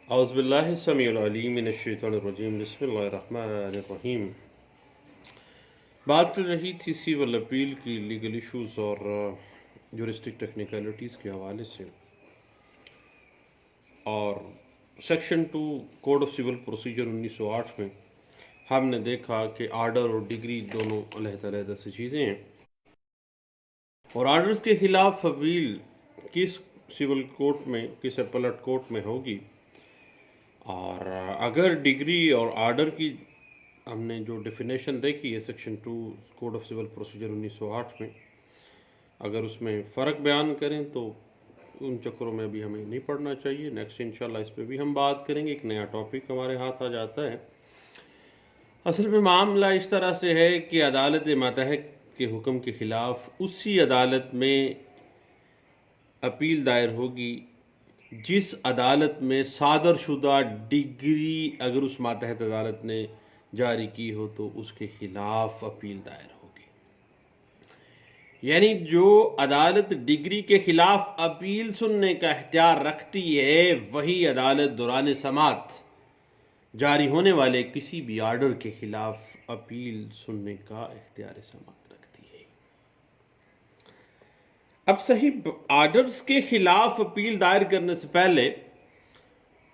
اعوذ باللہ السمیع العلیم من الشیطان الرجیم بسم اللہ الرحمن الرحیم۔ بات چل رہی تھی سیول اپیل کی لیگل ایشوز اور جورسٹک ٹیکنیکلٹیز کے حوالے سے، اور section 2 code of civil procedure 1908 میں ہم نے دیکھا کہ آرڈر اور ڈگری دونوں علیحدہ علیحدہ سے چیزیں ہیں، اور آرڈرز کے خلاف اپیل کس سول کورٹ میں، کس اپلٹ کورٹ میں ہوگی، اور اگر ڈگری اور آرڈر کی ہم نے جو ڈیفینیشن دیکھی ہے section 2 code of civil procedure 1908 میں، اگر اس میں فرق بیان کریں تو ان چکروں میں بھی ہمیں نہیں پڑھنا چاہیے۔ نیکسٹ انشاءاللہ اس پہ بھی ہم بات کریں گے، ایک نیا ٹاپک ہمارے ہاتھ آ جاتا ہے۔ اصل میں معاملہ اس طرح سے ہے کہ عدالت ماتحت کے حکم کے خلاف اسی عدالت میں اپیل دائر ہوگی جس عدالت میں صادر شدہ ڈگری اگر اس ماتحت عدالت نے جاری کی ہو تو اس کے خلاف اپیل دائر ہوگی۔ یعنی جو عدالت ڈگری کے خلاف اپیل سننے کا اختیار رکھتی ہے وہی عدالت دوران سماعت جاری ہونے والے کسی بھی آرڈر کے خلاف اپیل سننے کا اختیار سماعت رکھتی ہے۔ اب صحیح آرڈرز کے خلاف اپیل دائر کرنے سے پہلے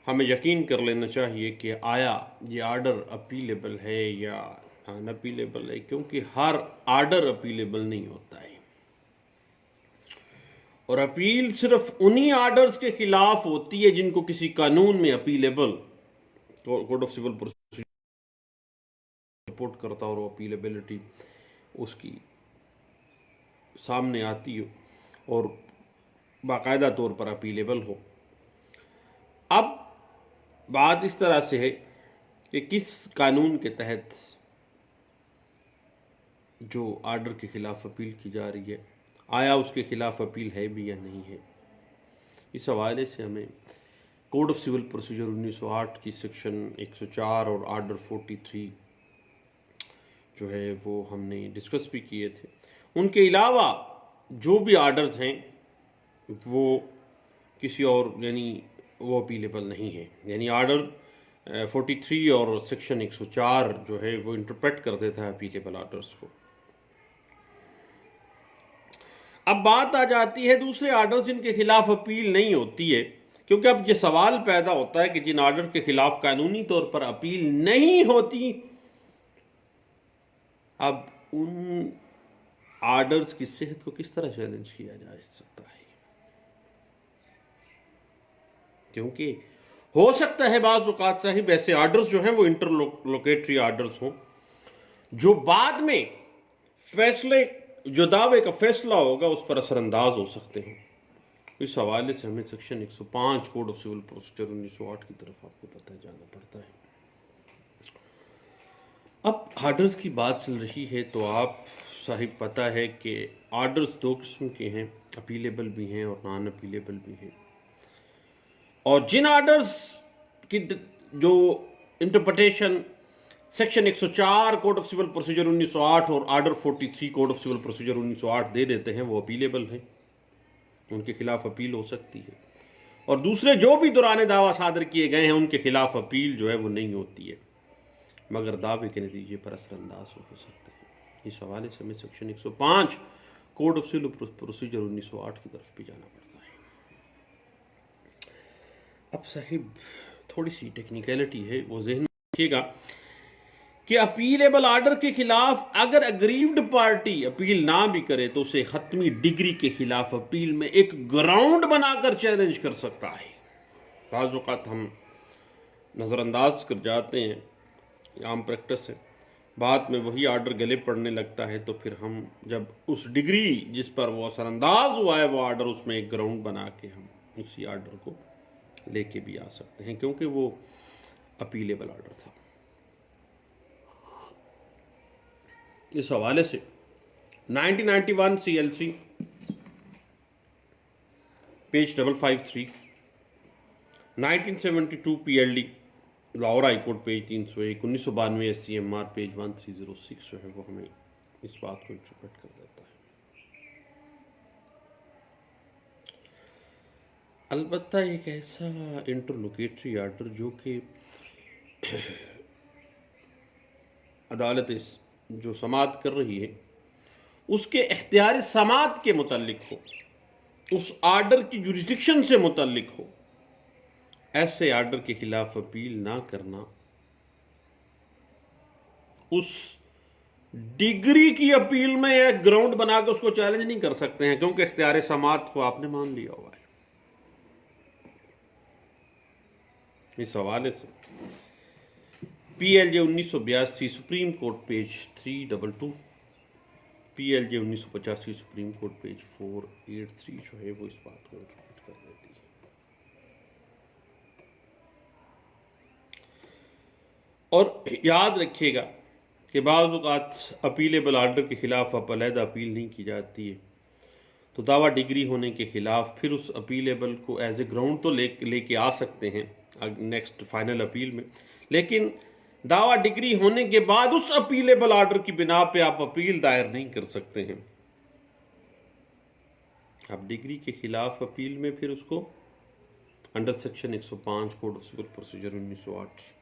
ہمیں یقین کر لینا چاہیے کہ آیا یہ آرڈر اپیلیبل ہے یا نان اپیلیبل ہے، کیونکہ ہر آرڈر اپیلیبل نہیں ہوتا ہے، اور اپیل صرف انہی آرڈرز کے خلاف ہوتی ہے جن کو کسی قانون میں appealable code of civil procedure report کرتا اور وہ اپیلیبلٹی اس کی سامنے آتی ہو اور باقاعدہ طور پر اپیلیبل ہو۔ اب بات اس طرح سے ہے کہ کس قانون کے تحت جو آرڈر کے خلاف اپیل کی جا رہی ہے، آیا اس کے خلاف اپیل ہے بھی یا نہیں ہے۔ اس حوالے سے ہمیں کوڈ آف سول پروسیجر 1908 کی سیکشن 104 اور آرڈر 43 جو ہے وہ ہم نے ڈسکس بھی کیے تھے۔ ان کے علاوہ جو بھی آرڈرز ہیں وہ کسی اور یعنی وہ اپیلیبل نہیں ہے، یعنی آرڈر 43 اور سیکشن 104 جو ہے وہ انٹرپریٹ کر دیتا ہے اپیلیبل آرڈرز کو۔ اب بات آ جاتی ہے دوسرے آرڈرز جن کے خلاف اپیل نہیں ہوتی ہے، کیونکہ اب یہ سوال پیدا ہوتا ہے کہ جن آرڈر کے خلاف قانونی طور پر اپیل نہیں ہوتی، اب ان آرڈرز کی صحت کو کس طرح چیلنج کیا جا سکتا ہے، کیونکہ ہو سکتا ہے بعض اوقات صاحب ایسے آرڈرز جو ہیں وہ انٹرلوکیٹری آرڈرز ہوں جو بعد میں فیصلے جو دعوے کا فیصلہ ہوگا اس پر اثر انداز ہو سکتے ہیں۔ اس حوالے سے ہمیں section 105 code of civil procedure 1908 کی طرف آپ کو پتہ جانا پڑتا ہے۔ اب آرڈرز کی بات چل رہی ہے تو آپ صاحب پتہ ہے کہ آرڈرز دو قسم کے ہیں، اپیلیبل بھی ہیں اور نان اپیلیبل بھی ہیں، اور جن آرڈرز کی جو interpretation section 104 code of civil procedure 1908 اور order 43 code of civil procedure 1908 دے دیتے ہیں وہ اپیلیبل ہیں، ان کے خلاف اپیل ہو سکتی ہے، اور دوسرے جو بھی دوران دعویٰ صادر کیے گئے ہیں ان کے خلاف اپیل جو ہے وہ نہیں ہوتی ہے مگر دعوے کے نتیجے پر اثر انداز ہو سکتے ہیں۔ اس حوالے سے ہمیں section 105 code of civil procedure 1908 کی طرف بھی جانا پڑتا ہے۔ اب صاحب تھوڑی سی ٹیکنیکلٹی ہے، وہ ذہن میں رکھیے گا کہ اپیلیبل آرڈر کے خلاف اگر اگریوڈ پارٹی اپیل نہ بھی کرے تو اسے حتمی ڈگری کے خلاف اپیل میں ایک گراؤنڈ بنا کر چیلنج کر سکتا ہے۔ بعض اوقات ہم نظر انداز کر جاتے ہیں، عام پریکٹس ہے، بعد میں وہی آرڈر گلے پڑنے لگتا ہے تو پھر ہم جب اس ڈگری جس پر وہ اثر انداز ہوا ہے وہ آرڈر اس میں ایک گراؤنڈ بنا کے ہم اسی آرڈر کو لے کے بھی آ سکتے ہیں کیونکہ وہ اپیلیبل آرڈر تھا۔ اس حوالے سے 1991 CLC page 553، 1972 PLD Lahore High Court page 301، 1992 SCMR page 1306 جو ہے وہ ہمیں اس بات کو انٹرپریٹ کر دیتا ہے۔ البتہ ایک ایسا انٹرلوکیٹری آرڈر جو کہ عدالت جو سماعت کر رہی ہے اس کے اختیار سماعت کے متعلق ہو، اس آرڈر کی جوریسڈکشن سے متعلق ہو، ایسے آرڈر کے خلاف اپیل نہ کرنا اس ڈگری کی اپیل میں ایک گراؤنڈ بنا کے اس کو چیلنج نہیں کر سکتے ہیں، کیونکہ اختیار سماعت کو آپ نے مان لیا ہوا ہے۔ اس حوالے سے پی ایل جے 1982 سپریم کورٹ پیج 322، پی L J 1985 Supreme Court page 483 جو ہے وہ اس بات کو انٹرپریٹ کر دیتی ہے۔ اور یاد رکھیے گا کہ بعض اوقات اپیلیبل آرڈر کے خلاف اب علیحدہ اپیل نہیں کی جاتی ہے، تو دعویٰ ڈگری ہونے کے خلاف پھر اس اپیلیبل کو ایز اے گراؤنڈ تو لے کے آ سکتے ہیں نیکسٹ فائنل اپیل میں، لیکن دعویٰ ڈگری ہونے کے بعد اس اپیلیبل آرڈر کی بنا پہ آپ اپیل دائر نہیں کر سکتے ہیں۔ اب ڈگری کے خلاف اپیل میں پھر اس کو under section 105 code of civil procedure 1908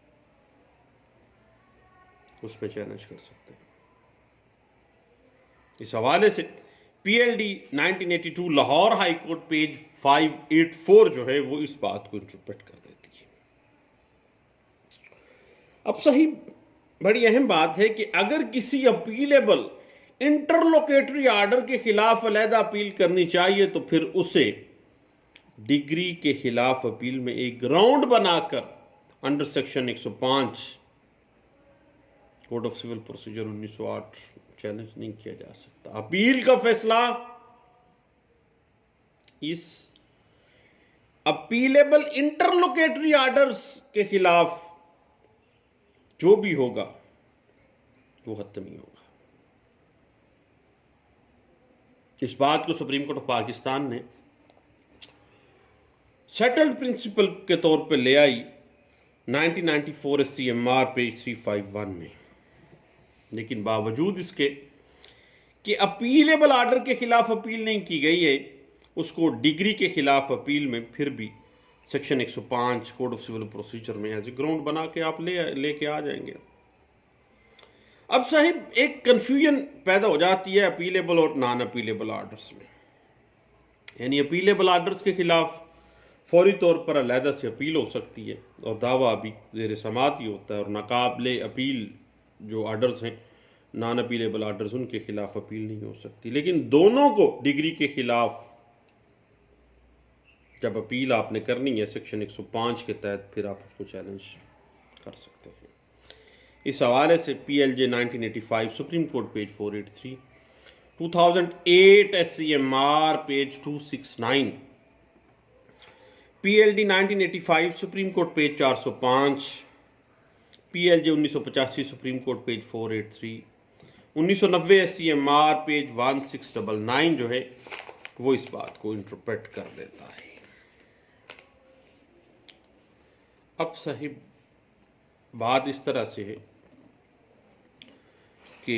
اس میں چیلنج کر سکتے ہیں۔ اس حوالے سے P L D 1982 Lahore High Court page 584 جو ہے وہ اس بات کو انٹرپریٹ کر دیتی ہے۔ اب صحیح بڑی اہم بات ہے کہ اگر کسی اپیلیبل انٹرلوکیٹری آرڈر کے خلاف علیحدہ اپیل کرنی چاہیے تو پھر اسے ڈگری کے خلاف اپیل میں ایک گراؤنڈ بنا کر under section 105 code of civil procedure 1908 challenge نہیں کیا جا سکتا۔ اپیل کا فیصلہ اس اپیلیبل انٹرلوکیٹری آرڈرز کے خلاف جو بھی ہوگا وہ حتمی ہوگا۔ اس بات کو سپریم کورٹ آف پاکستان نے سیٹلڈ پرنسپل کے طور پہ لے آئی 1994 S C M R page 351 میں، لیکن باوجود اس کے کہ اپیلیبل آرڈر کے خلاف اپیل نہیں کی گئی ہے، اس کو ڈگری کے خلاف اپیل میں پھر بھی section 105 code of civil procedure میں ایز اے گراؤنڈ بنا کے آپ لے کے آ جائیں گے۔ اب صاحب ایک کنفیوژن پیدا ہو جاتی ہے اپیلیبل اور نان اپیلیبل آرڈرز میں، یعنی اپیلیبل آرڈرز کے خلاف فوری طور پر علیحدہ سے اپیل ہو سکتی ہے اور دعویٰ بھی زیر سماعت ہی ہوتا ہے، اور ناقابل اپیل جو آرڈرز ہیں نان اپیلیبل آرڈرز ان کے خلاف اپیل نہیں ہو سکتی، لیکن دونوں کو ڈگری کے خلاف جب اپیل آپ نے کرنی ہے سیکشن 105 کے تحت پھر آپ اس کو چیلنج کر سکتے ہیں۔ اس حوالے سے P L J 1985 Supreme Court page 483، 2008 S C M R page 269، P L D 1985 Supreme Court page 405، P L J 1985 Supreme Court page 483، 1990 S C M R page 1699 جو ہے وہ اس بات کو انٹرپریٹ کر دیتا ہے۔ اب صاحب بات اس طرح سے ہے کہ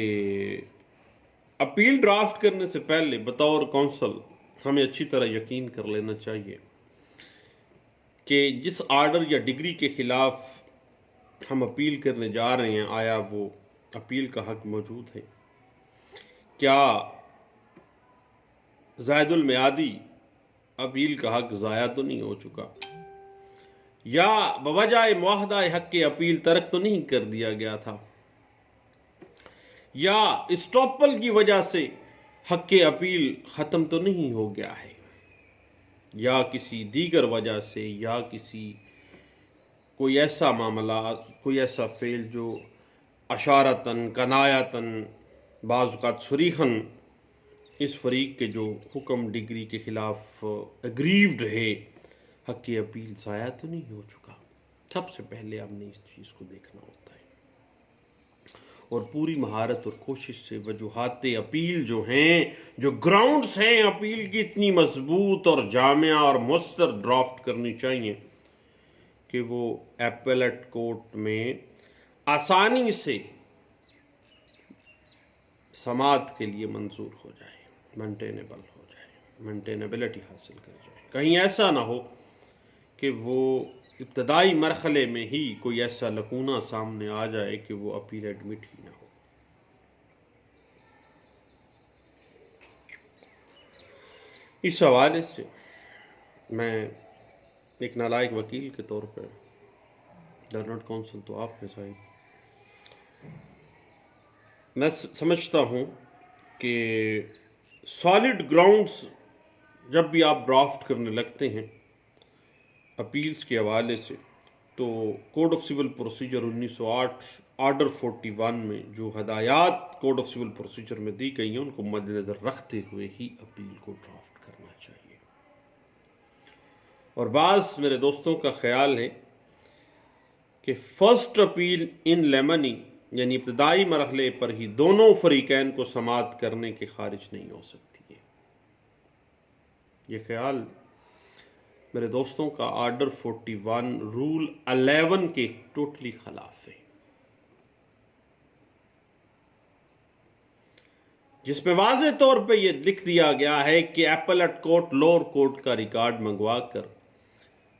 اپیل ڈرافٹ کرنے سے پہلے بطور کونسل ہمیں اچھی طرح یقین کر لینا چاہیے کہ جس آرڈر یا ڈگری کے خلاف ہم اپیل کرنے جا رہے ہیں آیا وہ اپیل کا حق موجود ہے، کیا زائد المیعادی اپیل کا حق ضائع تو نہیں ہو چکا، یا بوجہ معاہدہ حق کے اپیل ترک تو نہیں کر دیا گیا تھا، یا اسٹاپل کی وجہ سے حق اپیل ختم تو نہیں ہو گیا ہے، یا کسی دیگر وجہ سے، یا کوئی ایسا معاملہ، کوئی ایسا فعل جو اشارتاً کنایتاً بعض اوقات صریحاً اس فریق کے جو حکم ڈگری کے خلاف اگریوڈ ہے حق اپیل ضائع تو نہیں ہو چکا۔ سب سے پہلے ہم نے اس چیز کو دیکھنا ہوتا ہے اور پوری مہارت اور کوشش سے وجوہات اپیل جو ہیں، جو گراؤنڈز ہیں اپیل کی، اتنی مضبوط اور جامع اور مؤثر ڈرافٹ کرنی چاہیے کہ وہ ایپیلیٹ کورٹ میں آسانی سے سماعت کے لیے منظور ہو جائے، مینٹینیبل ہو جائے، مینٹینیبلٹی حاصل کر جائے۔ کہیں ایسا نہ ہو کہ وہ ابتدائی مرحلے میں ہی کوئی ایسا لکونہ سامنے آ جائے کہ وہ اپیل ایڈمٹ ہی نہ ہو۔ اس حوالے سے میں ایک نالائق وکیل کے طور پر، لرنڈ کونسل تو آپ ہیں صاحب، میں سمجھتا ہوں کہ سالڈ گراؤنڈز جب بھی آپ ڈرافٹ کرنے لگتے ہیں اپیلز کے حوالے سے، تو code of civil procedure 1908 order 41 میں جو ہدایات کوڈ آف سول پروسیجر میں دی گئی ہیں ان کو مد نظر رکھتے ہوئے ہی اپیل کو ڈرافٹ کرنا چاہیے۔ اور بعض میرے دوستوں کا خیال ہے کہ فرسٹ اپیل ان لیمنی یعنی ابتدائی مرحلے پر ہی دونوں فریقین کو سماعت کرنے کے خارج نہیں ہو سکتی ہے۔ یہ خیال میرے دوستوں کا آرڈر 41 رول 11 کے ٹوٹلی خلاف ہے، جس میں واضح طور پہ یہ لکھ دیا گیا ہے کہ ایپلٹ کورٹ لوور کورٹ کا ریکارڈ منگوا کر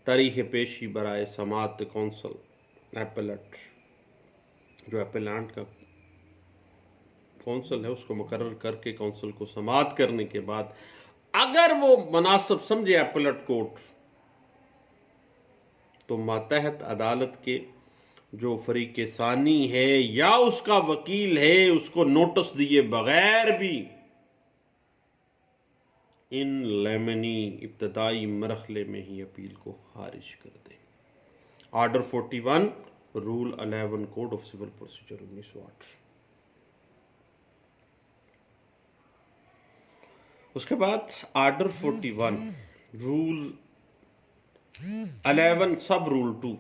تاریخ پیشی برائے سماعت کونسل ایپلٹ، جو ایپلانٹ کا کونسل ہے، اس کو مقرر کر کے کونسل کو سماعت کرنے کے بعد اگر وہ مناسب سمجھے ایپلٹ کورٹ تو ماتحت عدالت کے جو فریق ثانی ہے یا اس کا وکیل ہے اس کو نوٹس دیے بغیر بھی ان لیمنی ابتدائی مرحلے میں ہی اپیل کو خارج کر دے۔ Order 41 rule 11 code of civil procedure 1908۔ اس کے بعد آرڈر 41 رول 11 سب رول 2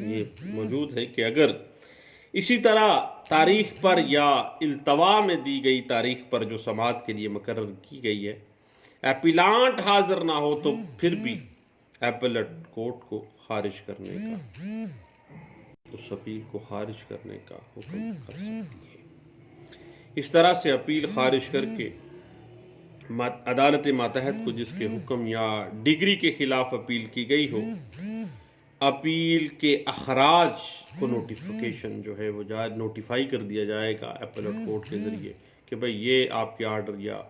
یہ موجود ہے کہ اگر اسی طرح تاریخ پر یا التوا میں دی گئی تاریخ پر جو سماعت کے لیے مقرر کی گئی ہے ایپیلانٹ حاضر نہ ہو تو پھر بھی ایپلٹ کورٹ کو خارج کرنے کا، اس اپیل کو خارج کرنے کا حکم کر سکتی ہے۔ اس طرح سے اپیل خارج کر کے عدالت ماتحت کو جس کے حکم یا ڈگری کے خلاف اپیل کی گئی ہو، اپیل کے اخراج کو نوٹیفیکیشن جو ہے وہ نوٹیفائی کر دیا جائے گا ایپلٹ کورٹ کے ذریعے کہ بھئی یہ آپ کے آرڈر یا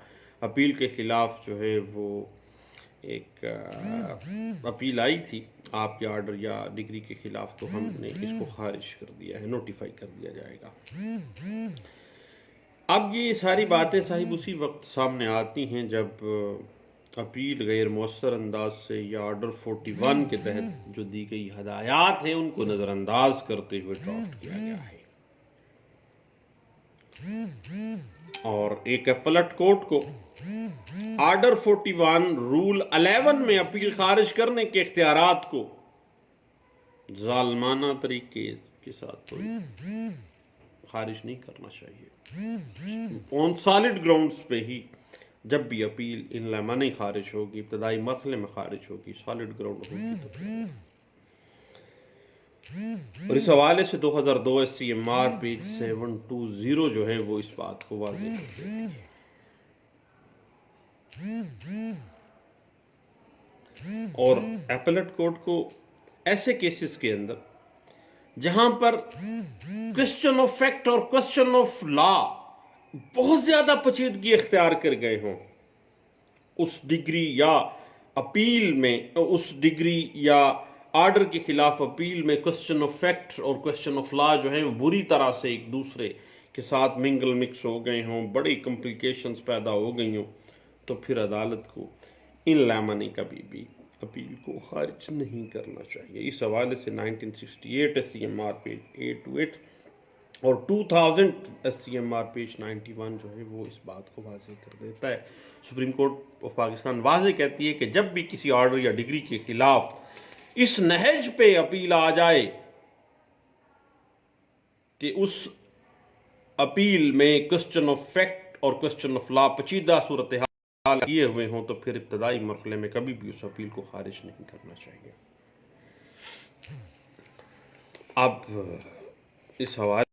اپیل کے خلاف جو ہے وہ ایک اپیل آئی تھی آپ کے آرڈر یا ڈگری کے خلاف، تو ہم نے اس کو خارج کر دیا ہے، نوٹیفائی کر دیا جائے گا۔ اب یہ ساری باتیں صاحب اسی وقت سامنے آتی ہیں جب اپیل غیر مؤثر انداز سے یا آرڈر 41 کے تحت جو دی گئی ہدایات ہیں ان کو نظر انداز کرتے ہوئے ڈرافٹ کیا گیا ہے، اور ایک ایپلٹ کورٹ کو آرڈر 41 رول 11 میں اپیل خارج کرنے کے اختیارات کو ظالمانہ طریقے کے ساتھ خارج نہیں کرنا چاہیے۔ آن سالڈ گراؤنڈز پہ ہی جب بھی اپیل ان لیمنی خارج ہوگی، ابتدائی مرحلے میں خارج ہوگی، سالڈ گراؤنڈ ہوگی تو اور اس حوالے سے 2002 SCMR پیج 720 جو ہے وہ اس بات کو واضح کر دیتی ہے۔ اور ایپلٹ کورٹ کو ایسے کیسز کے اندر جہاں پر کوسچن آف فیکٹ اور کوسچن آف لا بہت زیادہ پیچیدگی اختیار کر گئے ہوں، اس ڈگری یا اپیل میں، اس ڈگری یا آرڈر کے خلاف اپیل میں کوسچن آف فیکٹ اور کوسچن آف لا جو ہیں وہ بری طرح سے ایک دوسرے کے ساتھ منگل مکس ہو گئے ہوں، بڑی کمپلیکیشنز پیدا ہو گئی ہوں، تو پھر عدالت کو ان لیمنی کبھی بھی اپیل کو خارج نہیں کرنا چاہیے۔ اس حوالے سے 1968 SCMR پیج 828 اور 2000 SCMR پیج 91 جو ہے وہ اس بات کو واضح کر دیتا ہے۔ سپریم کورٹ آف پاکستان واضح کہتی ہے کہ جب بھی کسی آرڈر یا ڈگری کے خلاف اس نہج پہ اپیل آ جائے کہ اس اپیل میں کوسچن آف فیکٹ اور کوسچن آف لا پیچیدہ صورتحال کیے ہوئے ہوں، تو پھر ابتدائی مرحلے میں کبھی بھی اس اپیل کو خارج نہیں کرنا چاہیے۔ اب اس حوالے